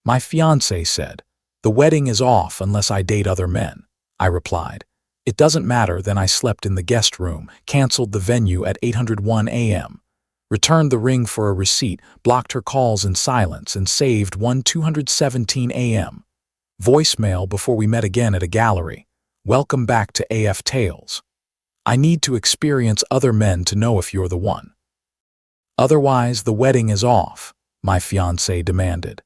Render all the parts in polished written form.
My fiancé said, "The wedding is off unless I date other men." I replied, "It doesn't matter." Then I slept in the guest room, canceled the venue at 8:01 a.m., returned the ring for a receipt, blocked her calls in silence, and saved 2:17 a.m. voicemail before we met again at a gallery. "Welcome back to AF Tales. I need to experience other men to know if you're the one. Otherwise, the wedding is off," my fiancé demanded.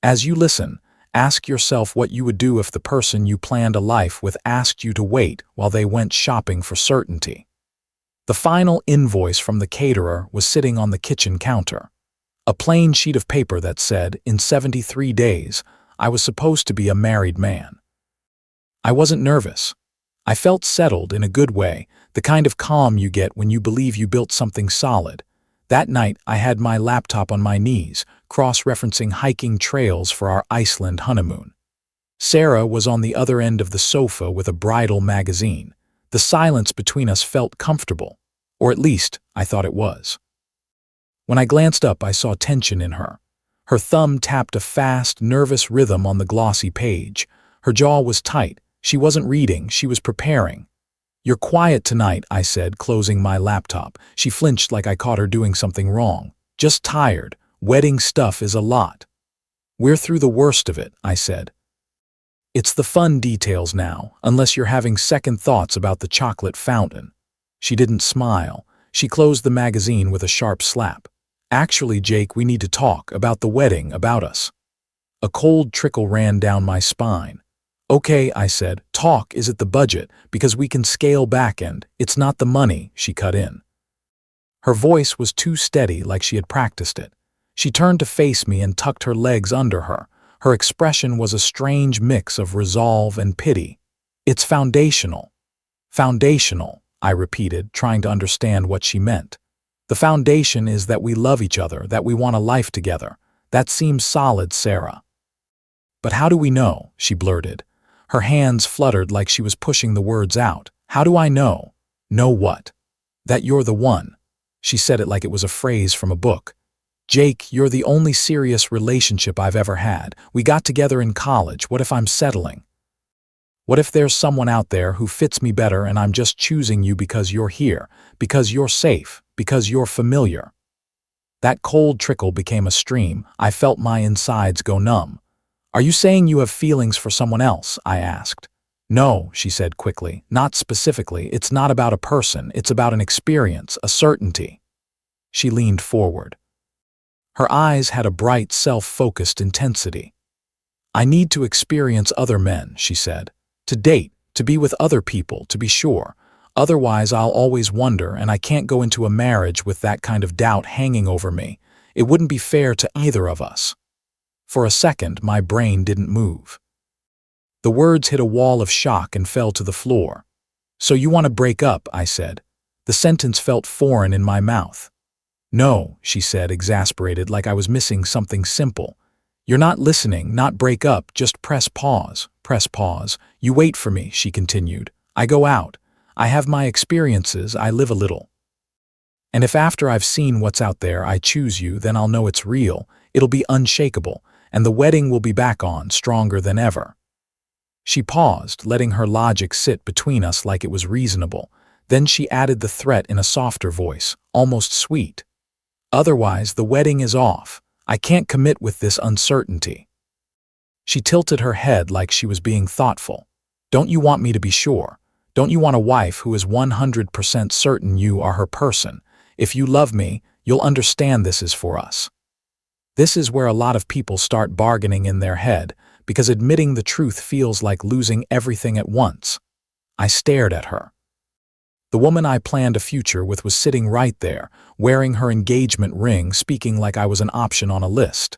As you listen, ask yourself what you would do if the person you planned a life with asked you to wait while they went shopping for certainty. The final invoice from the caterer was sitting on the kitchen counter. A plain sheet of paper that said, "In 73 days, I was supposed to be a married man." I wasn't nervous. I felt settled in a good way, the kind of calm you get when you believe you built something solid. That night, I had my laptop on my knees, cross-referencing hiking trails for our Iceland honeymoon. Sarah was on the other end of the sofa with a bridal magazine. The silence between us felt comfortable, or at least I thought it was. When I glanced up, I saw tension in her. Her thumb tapped a fast, nervous rhythm on the glossy page. Her jaw was tight. She wasn't reading, she was preparing. "You're quiet tonight," I said, closing my laptop. She flinched like I caught her doing something wrong. "Just tired. Wedding stuff is a lot." "We're through the worst of it," I said. "It's the fun details now, unless you're having second thoughts about the chocolate fountain." She didn't smile. She closed the magazine with a sharp slap. "Actually, Jake, we need to talk about the wedding, about us." A cold trickle ran down my spine. "Okay," I said, "talk. Is it the budget? Because we can scale back and it's not the money," she cut in. Her voice was too steady, like she had practiced it. She turned to face me and tucked her legs under her. Her expression was a strange mix of resolve and pity. "It's foundational." "Foundational," I repeated, trying to understand what she meant. "The foundation is that we love each other, that we want a life together. That seems solid, Sarah." "But how do we know?" she blurted. Her hands fluttered like she was pushing the words out. "How do I know?" "Know what?" "That you're the one." She said it like it was a phrase from a book. "Jake, you're the only serious relationship I've ever had. We got together in college. What if I'm settling? What if there's someone out there who fits me better and I'm just choosing you because you're here, because you're safe, because you're familiar?" That cold trickle became a stream. I felt my insides go numb. "Are you saying you have feelings for someone else?" I asked. "No," she said quickly. "Not specifically. It's not about a person. It's about an experience, a certainty." She leaned forward. Her eyes had a bright, self-focused intensity. "I need to experience other men," she said. "To date, to be with other people, to be sure. Otherwise, I'll always wonder, and I can't go into a marriage with that kind of doubt hanging over me. It wouldn't be fair to either of us." For a second, my brain didn't move. The words hit a wall of shock and fell to the floor. "So you want to break up?" I said. The sentence felt foreign in my mouth. "No," she said, exasperated, like I was missing something simple. "You're not listening, not break up, just press pause, press pause. You wait for me," she continued. "I go out. I have my experiences, I live a little. And if after I've seen what's out there I choose you, then I'll know it's real, it'll be unshakable, and the wedding will be back on, stronger than ever." She paused, letting her logic sit between us like it was reasonable. Then she added the threat in a softer voice, almost sweet. "Otherwise, the wedding is off. I can't commit with this uncertainty." She tilted her head like she was being thoughtful. "Don't you want me to be sure? Don't you want a wife who is 100% certain you are her person? If you love me, you'll understand this is for us." This is where a lot of people start bargaining in their head, because admitting the truth feels like losing everything at once. I stared at her. The woman I planned a future with was sitting right there, wearing her engagement ring, speaking like I was an option on a list.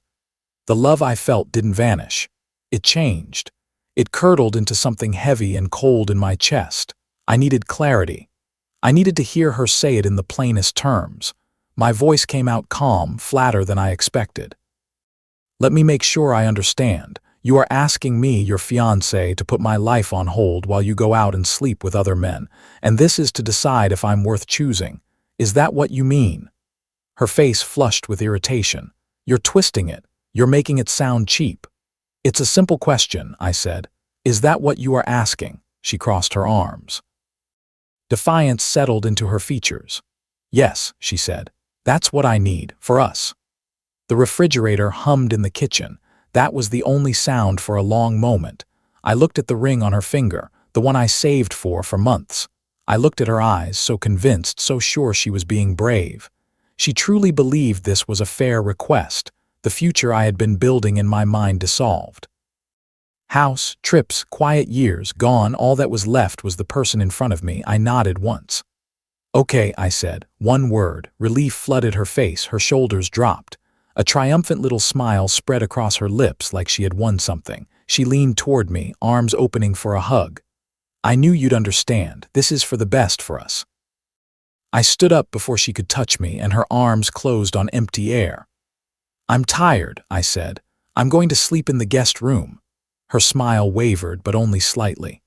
The love I felt didn't vanish. It changed. It curdled into something heavy and cold in my chest. I needed clarity. I needed to hear her say it in the plainest terms. My voice came out calm, flatter than I expected. "Let me make sure I understand. You are asking me, your fiancé, to put my life on hold while you go out and sleep with other men, and this is to decide if I'm worth choosing. Is that what you mean?" Her face flushed with irritation. "You're twisting it. You're making it sound cheap." It's a simple question, I said. Is that what you are asking? She crossed her arms. Defiance settled into her features. Yes, she said. That's what I need, for us. The refrigerator hummed in the kitchen. That was the only sound for a long moment. I looked at the ring on her finger, the one I saved for months. I looked at her eyes, so convinced, so sure she was being brave. She truly believed this was a fair request, the future I had been building in my mind dissolved. House, trips, quiet years, gone, all that was left was the person in front of me. I nodded once. Okay, I said, one word. Relief flooded her face, her shoulders dropped. A triumphant little smile spread across her lips like she had won something. She leaned toward me, arms opening for a hug. I knew you'd understand. This is for the best for us. I stood up before she could touch me, and her arms closed on empty air. I'm tired, I said. I'm going to sleep in the guest room. Her smile wavered, but only slightly.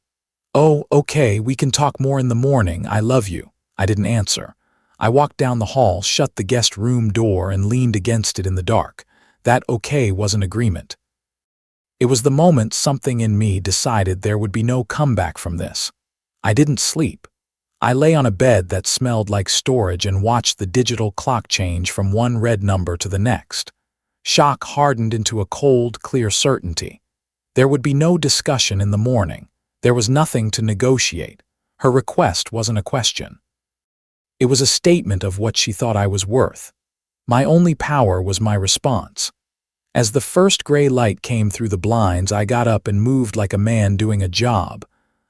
Oh, okay, we can talk more in the morning. I love you. I didn't answer. I walked down the hall, shut the guest room door, and leaned against it in the dark. That okay wasn't agreement. It was the moment something in me decided there would be no comeback from this. I didn't sleep. I lay on a bed that smelled like storage and watched the digital clock change from one red number to the next. Shock hardened into a cold, clear certainty. There would be no discussion in the morning. There was nothing to negotiate. Her request wasn't a question. It was a statement of what she thought I was worth. My only power was my response. As the first gray light came through the blinds, I got up and moved like a man doing a job.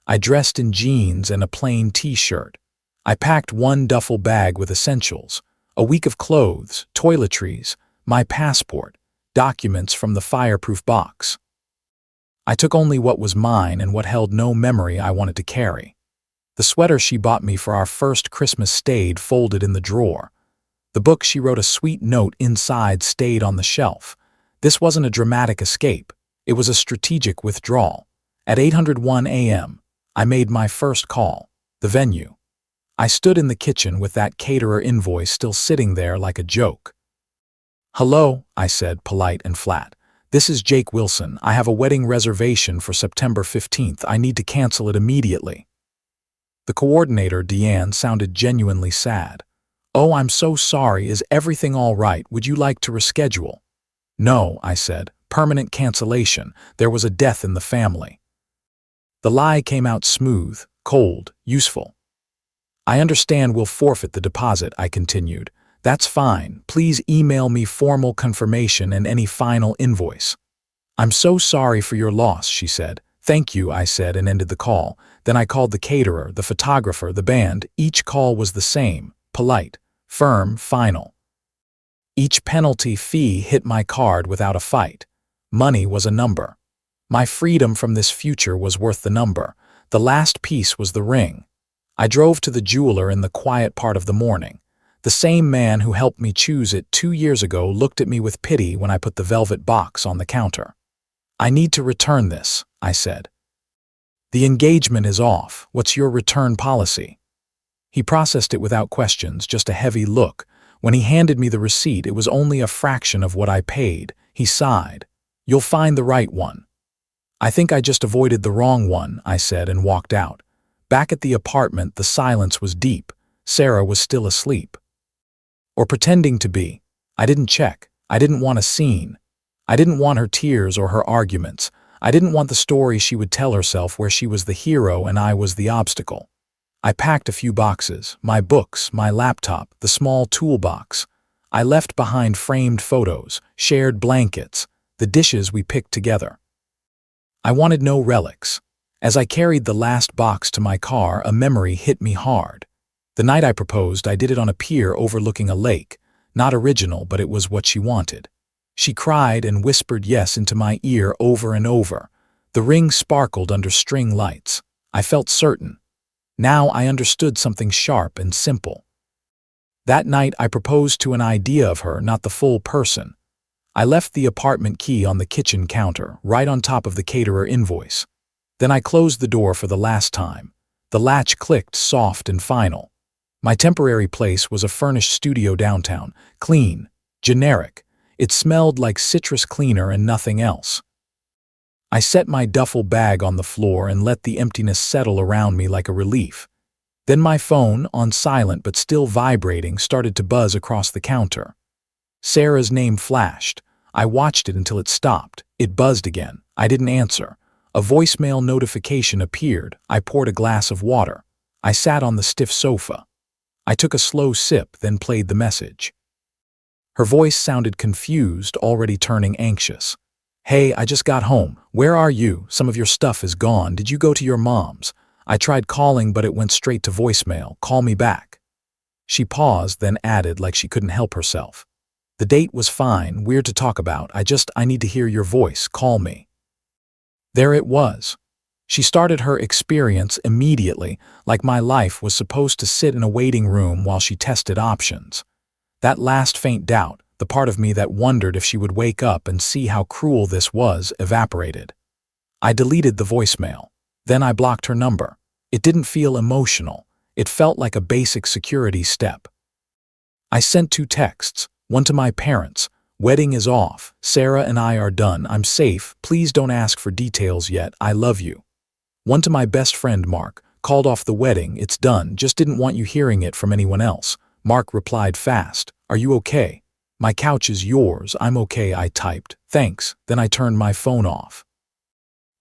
I dressed in jeans and a plain t-shirt. I packed one duffel bag with essentials, a week of clothes, toiletries, my passport, documents from the fireproof box. I took only what was mine and what held no memory I wanted to carry. The sweater she bought me for our first Christmas stayed folded in the drawer. The book she wrote a sweet note inside stayed on the shelf. This wasn't a dramatic escape. It was a strategic withdrawal. At 8:01 a.m., I made my first call, the venue. I stood in the kitchen with that caterer invoice still sitting there like a joke. Hello, I said, polite and flat. This is Jake Wilson. I have a wedding reservation for September 15th. I need to cancel it immediately. The coordinator, Deanne, sounded genuinely sad. Oh, I'm so sorry. Is everything all right? Would you like to reschedule? No, I said. Permanent cancellation. There was a death in the family. The lie came out smooth, cold, useful. I understand we'll forfeit the deposit, I continued. That's fine. Please email me formal confirmation and any final invoice. I'm so sorry for your loss, she said. Thank you, I said, and ended the call. Then I called the caterer, the photographer, the band. Each call was the same, polite, firm, final. Each penalty fee hit my card without a fight. Money was a number. My freedom from this future was worth the number. The last piece was the ring. I drove to the jeweler in the quiet part of the morning. The same man who helped me choose it 2 years ago looked at me with pity when I put the velvet box on the counter. I need to return this, I said. The engagement is off. What's your return policy? He processed it without questions, just a heavy look. When he handed me the receipt, it was only a fraction of what I paid. He sighed. You'll find the right one. I think I just avoided the wrong one, I said, and walked out. Back at the apartment, the silence was deep. Sarah was still asleep. Or pretending to be. I didn't check. I didn't want a scene. I didn't want her tears or her arguments. I didn't want the story she would tell herself where she was the hero and I was the obstacle. I packed a few boxes, my books, my laptop, the small toolbox. I left behind framed photos, shared blankets, the dishes we picked together. I wanted no relics. As I carried the last box to my car, a memory hit me hard. The night I proposed, I did it on a pier overlooking a lake. Not original, but it was what she wanted. She cried and whispered yes into my ear over and over. The ring sparkled under string lights. I felt certain. Now I understood something sharp and simple. That night I proposed to an idea of her, not the full person. I left the apartment key on the kitchen counter, right on top of the caterer invoice. Then I closed the door for the last time. The latch clicked, soft and final. My temporary place was a furnished studio downtown, clean, generic. It smelled like citrus cleaner and nothing else. I set my duffel bag on the floor and let the emptiness settle around me like a relief. Then my phone, on silent but still vibrating, started to buzz across the counter. Sarah's name flashed. I watched it until it stopped. It buzzed again. I didn't answer. A voicemail notification appeared. I poured a glass of water. I sat on the stiff sofa. I took a slow sip, then played the message. Her voice sounded confused, already turning anxious. "Hey, I just got home. Where are you? Some of your stuff is gone. Did you go to your mom's? I tried calling, but it went straight to voicemail. Call me back." She paused, then added like she couldn't help herself. "The date was fine. Weird to talk about. I need to hear your voice. Call me." There it was. She started her experience immediately, like my life was supposed to sit in a waiting room while she tested options. That last faint doubt, the part of me that wondered if she would wake up and see how cruel this was, evaporated. I deleted the voicemail. Then I blocked her number. It didn't feel emotional. It felt like a basic security step. I sent 2 texts, one to my parents. "Wedding is off. Sarah and I are done. I'm safe. Please don't ask for details yet. I love you." One to my best friend Mark. "Called off the wedding. It's done. Just didn't want you hearing it from anyone else." Mark replied fast. "Are you okay?" "My couch is yours. I'm okay," I typed. "Thanks." Then I turned my phone off.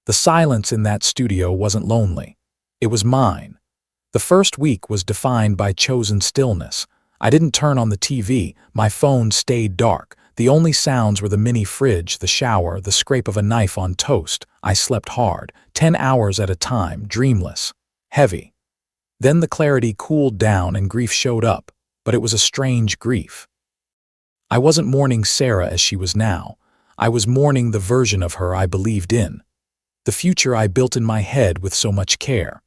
The silence in that studio wasn't lonely. It was mine. The first week was defined by chosen stillness. I didn't turn on the TV. My phone stayed dark. The only sounds were the mini fridge, the shower, the scrape of a knife on toast. I slept hard, 10 hours at a time, dreamless, heavy. Then the clarity cooled down and grief showed up, but it was a strange grief. I wasn't mourning Sarah as she was now. I was mourning the version of her I believed in, the future I built in my head with so much care.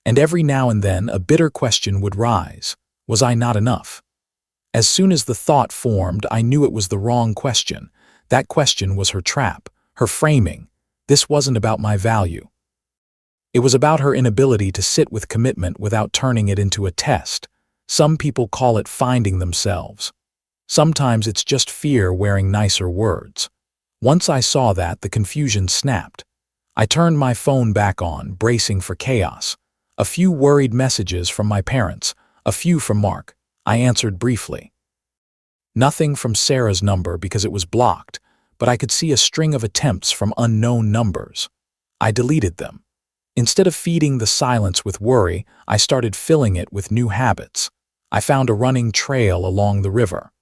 And every now and then a bitter question would rise. Was I not enough? As soon as the thought formed, I knew it was the wrong question. That question was her trap, her framing. This wasn't about my value. It was about her inability to sit with commitment without turning it into a test. Some people call it finding themselves. Sometimes it's just fear wearing nicer words. Once I saw that, the confusion snapped. I turned my phone back on, bracing for chaos. A few worried messages from my parents, a few from Mark. I answered briefly. Nothing from Sarah's number because it was blocked, but I could see a string of attempts from unknown numbers. I deleted them. Instead of feeding the silence with worry, I started filling it with new habits. I found a running trail along the river.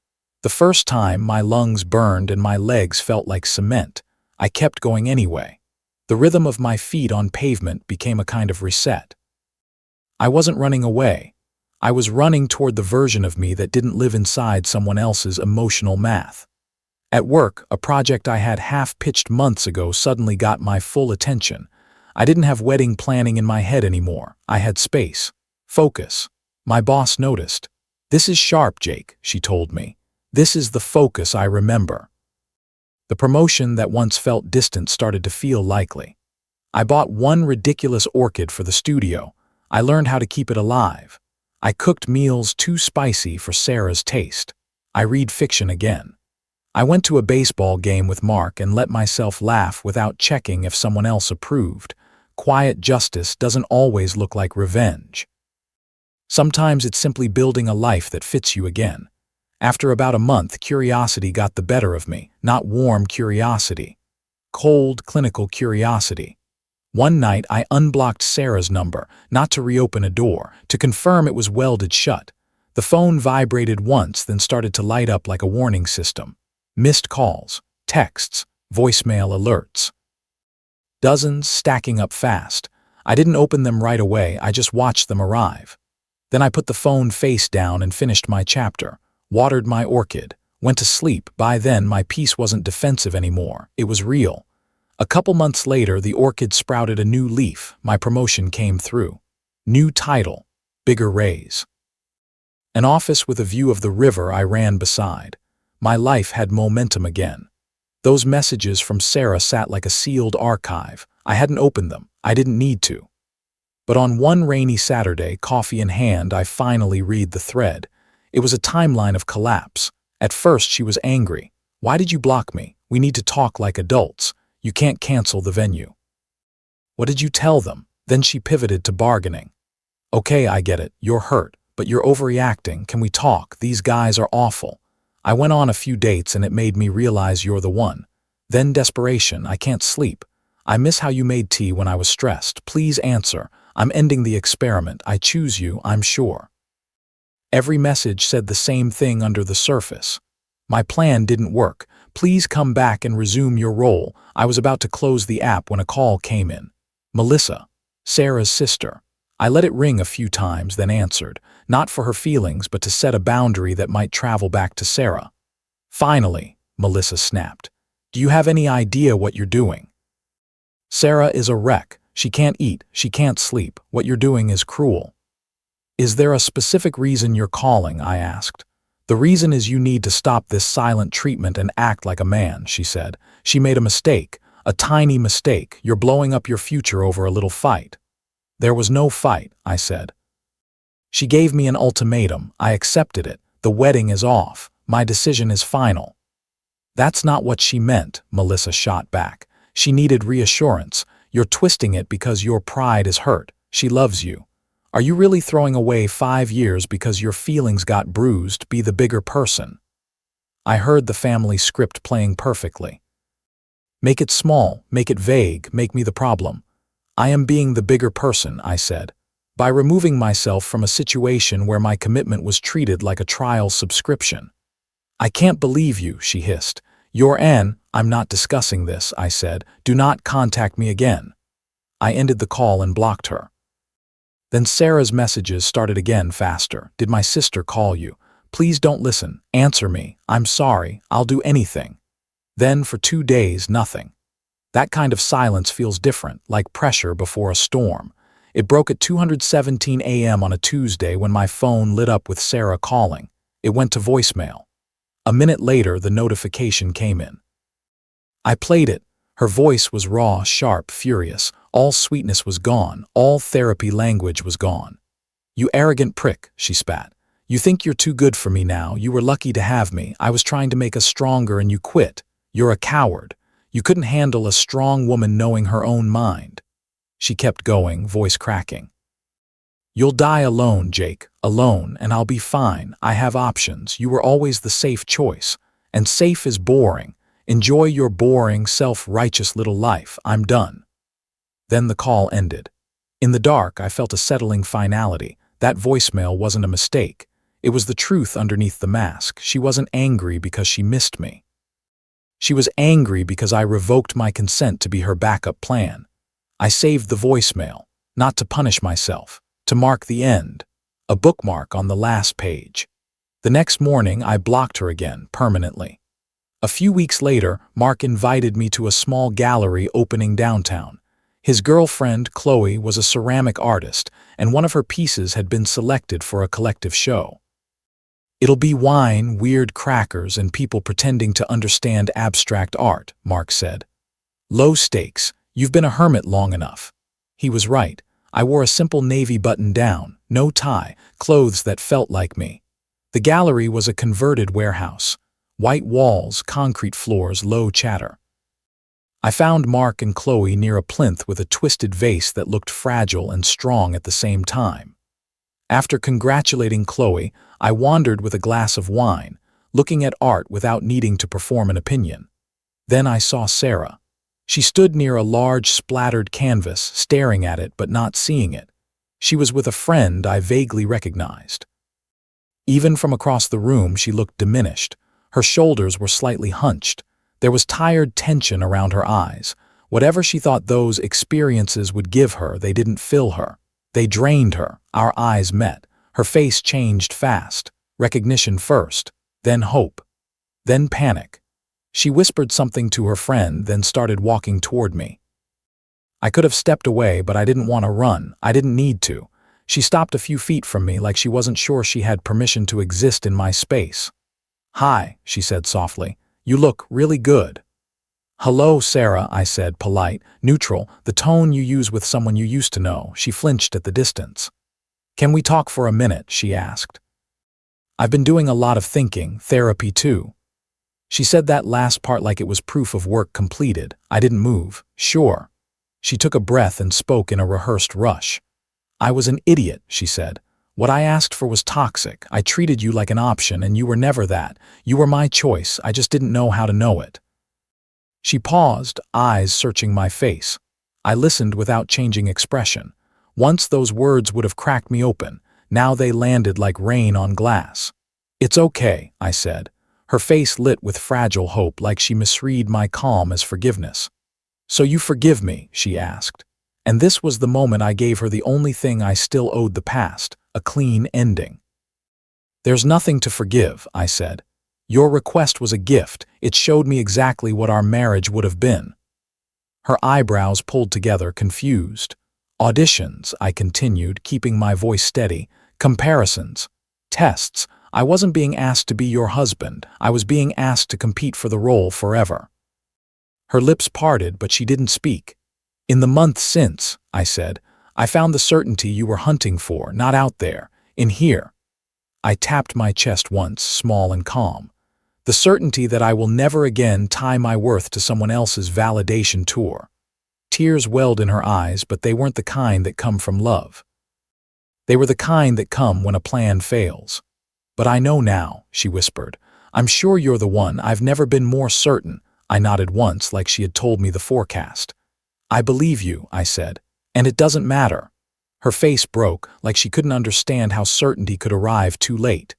The first time, my lungs burned and my legs felt like cement. I kept going anyway. The rhythm of my feet on pavement became a kind of reset. I wasn't running away. I was running toward the version of me that didn't live inside someone else's emotional math. At work, a project I had half-pitched months ago suddenly got my full attention. I didn't have wedding planning in my head anymore. I had space. Focus. My boss noticed. "This is sharp, Jake," she told me. "This is the focus I remember." The promotion that once felt distant started to feel likely. I bought one ridiculous orchid for the studio. I learned how to keep it alive. I cooked meals too spicy for Sarah's taste. I read fiction again. I went to a baseball game with Mark and let myself laugh without checking if someone else approved. Quiet justice doesn't always look like revenge. Sometimes it's simply building a life that fits you again. After about a month, curiosity got the better of me, not warm curiosity. Cold, clinical curiosity. One night, I unblocked Sarah's number, not to reopen a door, to confirm it was welded shut. The phone vibrated once, then started to light up like a warning system. Missed calls, texts, voicemail alerts. Dozens stacking up fast. I didn't open them right away, I just watched them arrive. Then I put the phone face down and finished my chapter, watered my orchid, went to sleep. By then, my peace wasn't defensive anymore, it was real. A couple months later, the orchid sprouted a new leaf. My promotion came through. New title, bigger raise. An office with a view of the river I ran beside. My life had momentum again. Those messages from Sarah sat like a sealed archive. I hadn't opened them. I didn't need to. But on one rainy Saturday, coffee in hand, I finally read the thread. It was a timeline of collapse. At first, she was angry. "Why did you block me? We need to talk like adults." You can't cancel the venue." "What did you tell them?" Then she pivoted to bargaining. "Okay, I get it. You're hurt, but you're overreacting. Can we talk? These guys are awful. I went on a few dates and it made me realize you're the one. Then desperation. I can't sleep. I miss how you made tea when I was stressed. Please answer. I'm ending the experiment. I choose you, I'm sure." Every message said the same thing under the surface. "My plan didn't work. Please come back and resume your role." I was about to close the app when a call came in. Melissa, Sarah's sister. I let it ring a few times, then answered, not for her feelings, but to set a boundary that might travel back to Sarah. "Finally," Melissa snapped. "Do you have any idea what you're doing?" "Sarah is a wreck. She can't eat, she can't sleep. What you're doing is cruel." "Is there a specific reason you're calling?" I asked. "The reason is you need to stop this silent treatment and act like a man," she said. "She made a mistake, a tiny mistake. You're blowing up your future over a little fight." "There was no fight," I said. "She gave me an ultimatum. I accepted it. The wedding is off. My decision is final." "That's not what she meant," Melissa shot back. "She needed reassurance. You're twisting it because your pride is hurt. She loves you. Are you really throwing away 5 years because your feelings got bruised? Be the bigger person." I heard the family script playing perfectly. "Make it small, make it vague, make me the problem." "I am being the bigger person," I said, "by removing myself from a situation where my commitment was treated like a trial subscription." "I can't believe you," she hissed. "I'm not discussing this," I said. "Do not contact me again." I ended the call and blocked her. Then Sarah's messages started again faster. "Did my sister call you? Please don't listen. Answer me. I'm sorry. I'll do anything." Then for 2 days, nothing. That kind of silence feels different, like pressure before a storm. It broke at 2:17 a.m. on a Tuesday when my phone lit up with Sarah calling. It went to voicemail. A minute later, the notification came in. I played it. Her voice was raw, sharp, furious. All sweetness was gone. All therapy language was gone. "You arrogant prick," she spat. "You think you're too good for me now. You were lucky to have me. I was trying to make us stronger and you quit. You're a coward. You couldn't handle a strong woman knowing her own mind." She kept going, voice cracking. "You'll die alone, Jake. Alone, and I'll be fine. I have options. You were always the safe choice. And safe is boring. Enjoy your boring, self-righteous little life. I'm done." Then the call ended. In the dark, I felt a settling finality. That voicemail wasn't a mistake. It was the truth underneath the mask. She wasn't angry because she missed me. She was angry because I revoked my consent to be her backup plan. I saved the voicemail, not to punish myself, to mark the end, a bookmark on the last page. The next morning, I blocked her again, permanently. A few weeks later, Mark invited me to a small gallery opening downtown. His girlfriend, Chloe, was a ceramic artist, and one of her pieces had been selected for a collective show. "It'll be wine, weird crackers, and people pretending to understand abstract art," Mark said. "Low stakes. You've been a hermit long enough." He was right. I wore a simple navy button-down, no tie, clothes that felt like me. The gallery was a converted warehouse. White walls, concrete floors, low chatter. I found Mark and Chloe near a plinth with a twisted vase that looked fragile and strong at the same time. After congratulating Chloe, I wandered with a glass of wine, looking at art without needing to perform an opinion. Then I saw Sarah. She stood near a large splattered canvas, staring at it but not seeing it. She was with a friend I vaguely recognized. Even from across the room, she looked diminished. Her shoulders were slightly hunched. There was tired tension around her eyes. Whatever she thought those experiences would give her, they didn't fill her. They drained her. Our eyes met. Her face changed fast. Recognition first, then hope, then panic. She whispered something to her friend, then started walking toward me. I could have stepped away, but I didn't want to run. I didn't need to. She stopped a few feet from me like she wasn't sure she had permission to exist in my space. "Hi," she said softly. "You look really good." "Hello, Sarah," I said, polite, neutral, the tone you use with someone you used to know. She flinched at the distance. "Can we talk for a minute?" she asked. "I've been doing a lot of thinking, therapy too." She said that last part like it was proof of work completed. I didn't move. Sure. She took a breath and spoke in a rehearsed rush. I was an idiot, she said. What I asked for was toxic. I treated you like an option, and you were never that. You were my choice. I just didn't know how to know it. She paused, eyes searching my face. I listened without changing expression. Once those words would have cracked me open. Now they landed like rain on glass. It's okay, I said. Her face lit with fragile hope, like she misread my calm as forgiveness. So you forgive me, she asked. And this was the moment I gave her the only thing I still owed the past, a clean ending. There's nothing to forgive, I said. Your request was a gift. It showed me exactly what our marriage would have been. Her eyebrows pulled together, confused. Auditions, I continued, keeping my voice steady. Comparisons. Tests. I wasn't being asked to be your husband. I was being asked to compete for the role forever. Her lips parted, but she didn't speak. In the month since, I said, I found the certainty you were hunting for, not out there, in here. I tapped my chest once, small and calm. The certainty that I will never again tie my worth to someone else's validation tour. Tears welled in her eyes, but they weren't the kind that come from love. They were the kind that come when a plan fails. But I know now, she whispered. I'm sure you're the one. I've never been more certain. I nodded once, like she had told me the forecast. I believe you, I said, and it doesn't matter. Her face broke, like she couldn't understand how certainty could arrive too late.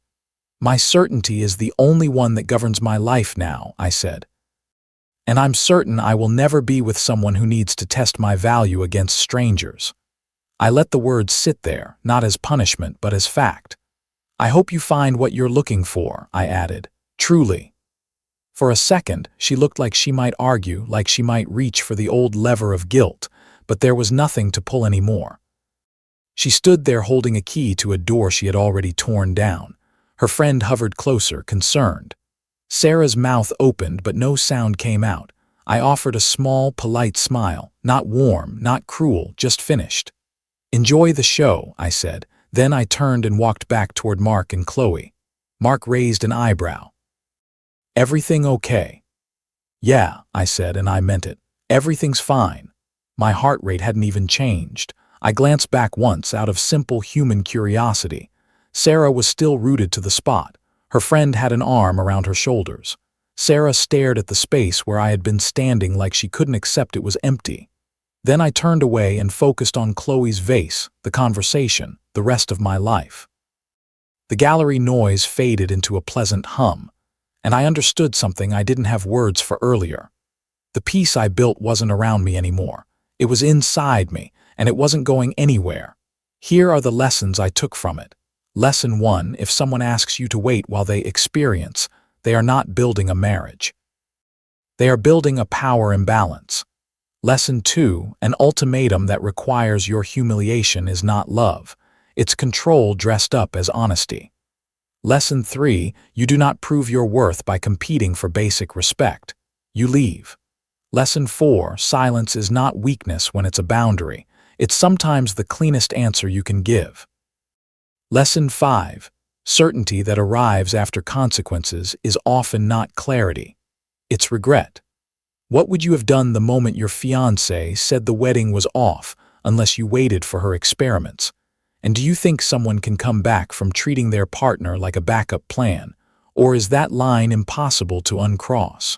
My certainty is the only one that governs my life now, I said. And I'm certain I will never be with someone who needs to test my value against strangers. I let the words sit there, not as punishment, but as fact. I hope you find what you're looking for, I added, truly. For a second, she looked like she might argue, like she might reach for the old lever of guilt, but there was nothing to pull anymore. She stood there holding a key to a door she had already torn down. Her friend hovered closer, concerned. Sarah's mouth opened, but no sound came out. I offered a small, polite smile, not warm, not cruel, just finished. Enjoy the show, I said. Then I turned and walked back toward Mark and Chloe. Mark raised an eyebrow. Everything okay? Yeah, I said, and I meant it. Everything's fine. My heart rate hadn't even changed. I glanced back once out of simple human curiosity. Sarah was still rooted to the spot. Her friend had an arm around her shoulders. Sarah stared at the space where I had been standing like she couldn't accept it was empty. Then I turned away and focused on Chloe's vase, the conversation, the rest of my life. The gallery noise faded into a pleasant hum, and I understood something I didn't have words for earlier. The peace I built wasn't around me anymore. It was inside me, and it wasn't going anywhere. Here are the lessons I took from it. Lesson 1, if someone asks you to wait while they experience, they are not building a marriage. They are building a power imbalance. Lesson 2, an ultimatum that requires your humiliation is not love. It's control dressed up as honesty. Lesson 3, you do not prove your worth by competing for basic respect. You leave. Lesson 4, silence is not weakness when it's a boundary. It's sometimes the cleanest answer you can give. Lesson 5, certainty that arrives after consequences is often not clarity. It's regret. What would you have done the moment your fiancé said the wedding was off unless you waited for her experiments? And do you think someone can come back from treating their partner like a backup plan, or is that line impossible to uncross?